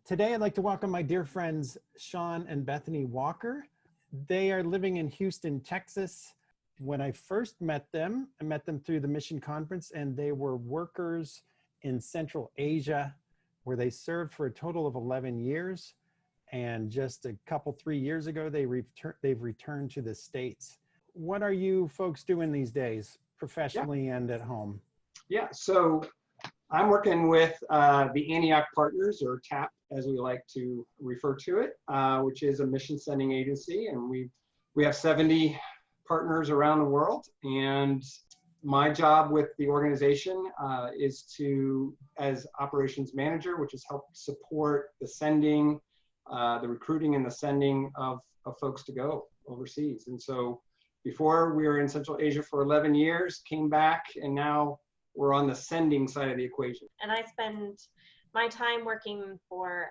Today, I'd like to welcome my dear friends, Sean and Bethany Walker. They are living in Houston, Texas. When I first met them, I met them through the Mission Conference, and they were workers in Central Asia, where they served for a total of 11 years. And just a couple, 3 years ago, they've returned to the States. What are you folks doing these days, professionally and at home? Yeah, so I'm working with the Antioch Partners, or TAP, as we like to refer to it, which is a mission sending agency, and we have 70 partners around the world. And my job with the organization is to, as operations manager, which is help support the sending, the recruiting and the sending of folks to go overseas. And so before, we were in Central Asia for 11 years, came back, and now we're on the sending side of the equation. And I spend my time working for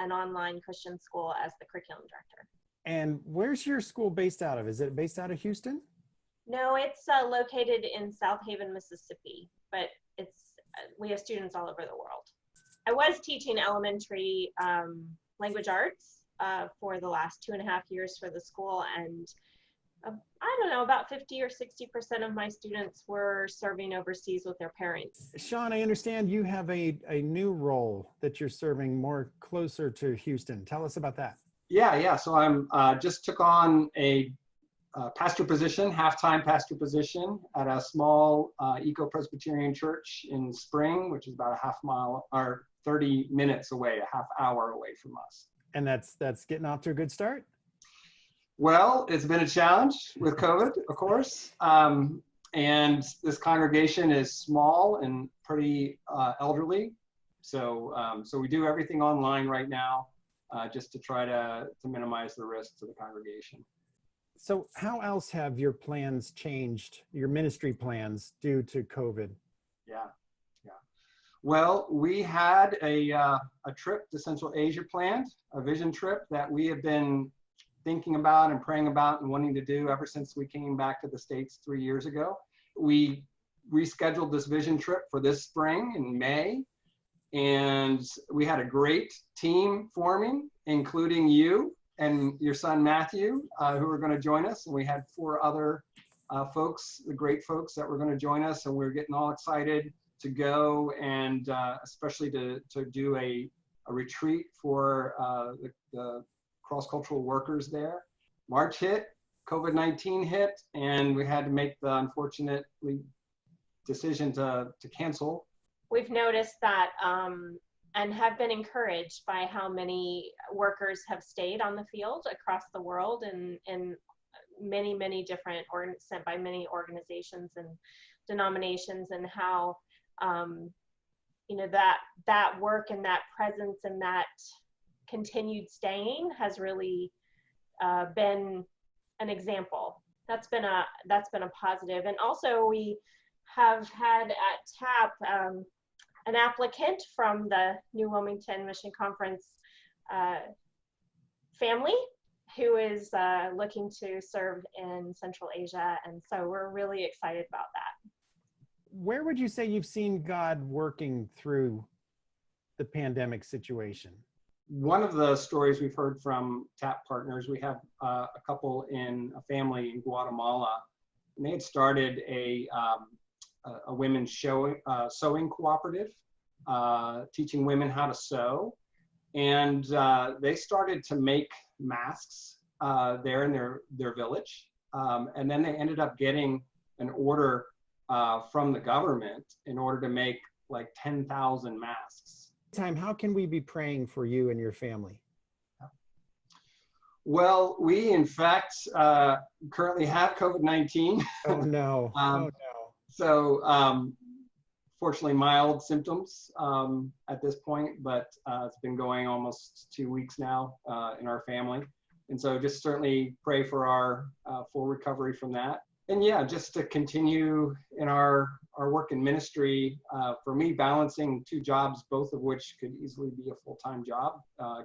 an online Christian school as the curriculum director. And where's your school based out of? Is it based out of Houston? No, it's located in South Haven, Mississippi, but we have students all over the world. I was teaching elementary language arts for the last 2.5 years for the school, and I don't know, about 50 or 60% of my students were serving overseas with their parents. Sean, I understand you have a new role that you're serving more closer to Houston. Tell us about that. Yeah. So I'm just took on a pastor position, half-time pastor position at a small Eco-Presbyterian church in Spring, which is about a half mile or 30 minutes away, a half hour away from us. And that's getting off to a good start? Well, it's been a challenge with COVID, of course. And this congregation is small and pretty elderly. So we do everything online right now, just to try to minimize the risk to the congregation. So how else have your plans changed, your ministry plans, due to COVID? Yeah. Well, we had a trip to Central Asia planned, a vision trip that we have been thinking about and praying about and wanting to do ever since we came back to the States 3 years ago. We rescheduled this vision trip for this spring in May, and we had a great team forming, including you and your son Matthew, who are going to join us. And we had 4 other folks, the great folks that were going to join us, and we're getting all excited to go, and especially to do a retreat for the cross-cultural workers there. March hit, COVID-19 hit, and we had to make the unfortunate decision to cancel. We've noticed that and have been encouraged by how many workers have stayed on the field across the world, and in many different, sent by many organizations and denominations, and how that work and that presence and that continued staying has really been an example. That's been a positive. And also, we have had at TAP an applicant from the New Wilmington Mission Conference family who is looking to serve in Central Asia, and so we're really excited about that. Where would you say you've seen God working through the pandemic situation? One of the stories we've heard from TAP partners, we have a family in Guatemala, and they had started a women's sewing cooperative, teaching women how to sew. And they started to make masks there in their village. And then they ended up getting an order from the government in order to make like 10,000 masks. How can we be praying for you and your family? Well, we in fact currently have COVID-19. Oh no. So fortunately mild symptoms at this point, but it's been going almost 2 weeks now in our family. And so just certainly pray for our full recovery from that. And yeah, just to continue in our work in ministry, for me, balancing 2 jobs, both of which could easily be a full-time job,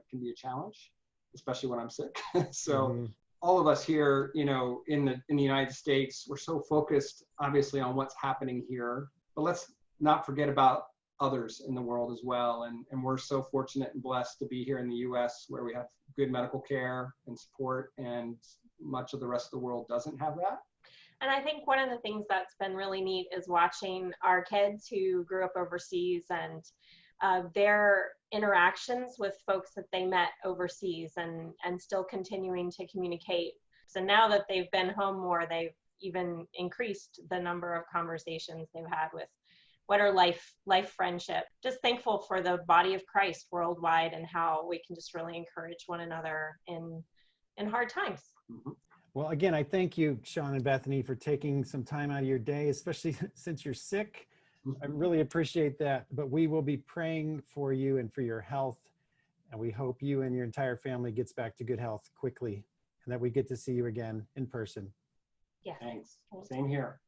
can be a challenge, especially when I'm sick. So all of us here, in the United States, we're so focused, obviously, on what's happening here. But let's not forget about others in the world as well. And we're so fortunate and blessed to be here in the US, where we have good medical care and support, and much of the rest of the world doesn't have that. And I think one of the things that's been really neat is watching our kids who grew up overseas and their interactions with folks that they met overseas, and still continuing to communicate. So now that they've been home more, they've even increased the number of conversations they've had with what are life friendship. Just thankful for the body of Christ worldwide and how we can just really encourage one another in hard times. Mhm. Well, again, I thank you, Sean and Bethany, for taking some time out of your day, especially since you're sick. I really appreciate that. But we will be praying for you and for your health. And we hope you and your entire family gets back to good health quickly, and that we get to see you again in person. Yes. Thanks. Same here.